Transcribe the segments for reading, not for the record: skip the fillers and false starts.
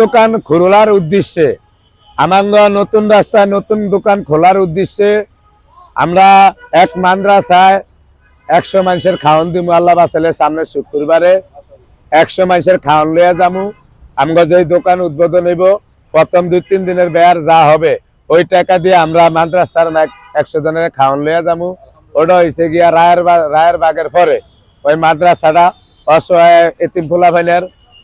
দোকান খোলার উদ্দেশ্যে আমাঙ্গ নতুন রাস্তায় নতুন দোকান খোলার উদ্দেশ্যে আমরা এক মাদ্রাসায় 100 মানুষের খাওয়ান দিব আল্লাহ বাঁচালে সামনে শুক্রবারে 100 মানুষের খাওয়ান লইয়া যামু। আমরা যে দোকান উদ্বোধন হইব প্রথম 2-3 দিনের ব্যয় যা হবে ওই টাকা দিয়ে আমরা মাদ্রাসার 100 জনের খাওয়ান লইয়া যামু। ওটা হয়েছে গিয়া রায়ের বাগের পরে ওই মাদ্রাসাটা অসহায় এতিম ফুলা ভাইনের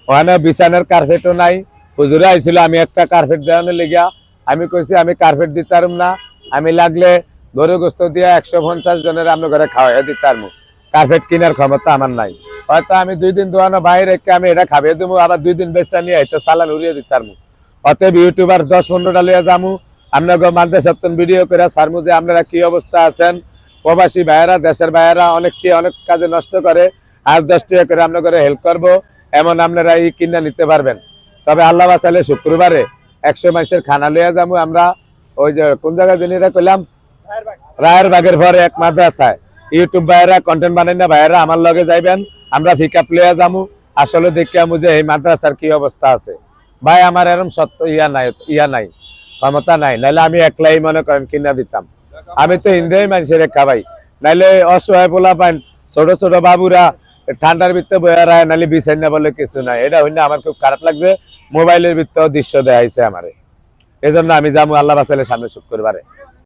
ওখানে বিছানার কার্পেটও নাই। হুজুরে আইছিল আমি একটা কার্পেট দেওয়ানোর লেগিয়া আমি কইছি আমি কার্পেট দিতে পারুম না, আমি লাগলে গরু গোস্ত দিয়ে 150 জনের আমরা ঘরে খাওয়াই দিতে পারবো, কার্পেট কেনার ক্ষমতা আমার নাই। হয়তো আমি 2 দিন দোয়ানো বাইরে রেখে আমি এটা খাবিয়ে দেবো, আবার 2 দিন বেচা নিয়ে হয়তো চালান উড়িয়ে দিতে পারবো। অতএব ইউটিউবার 10-15টা লইয়া যামু, আপনাকে মাদ্রাসার ভিডিও করে সারমু যে আপনারা কি অবস্থা আছেন। প্রবাসী ভাইয়েরা দেশের ভাইয়েরা অনেক কাজে নষ্ট করে, আজ 10 টাকা করে আপনার করে হেল্প করবো, এমন আপনারা এই কিনা নিতে পারবেন। তবে আল্লাহ বাঁচালে শুক্রবারে 100 মানুষের খানা লইয়া যাবো আমরা। ওই যে কোন জায়গায় দিনীরা কইলাম রায়ের বাগের পরে এক মাদ্রাসায়। ইউটিউব ভাইয়েরা কন্টেন্ট বানাই না ভাইয়েরা আমার লগে যাইবেন, আমরা পিকআপ লইয়া যাবো। আসলে দেখিয়ামু যে এই মাদ্রাসার কি অবস্থা আছে। ভাই আমার এরকম সত্য ইয়া নাই ক্ষমতা নাই, নাইলে আমি একলাই মনে করেন কিনা দিতাম। আমি তো হিন্দি মানুষের খাবাই, নাইলে অসহায় পোলা পান ছোট ছোট বাবুরা ঠান্ডার ভিতরে বয়ে রায়, নাইলে বিছাই না বলে কিছু নাই। এটা হইলে আমার খুব খারাপ লাগছে। মোবাইলের ভিতরেও দৃশ্য দেখাইছে আমারে, এই জন্য আমি যাবো আল্লাহ বাঁচালে সামনে শুক্রবারে।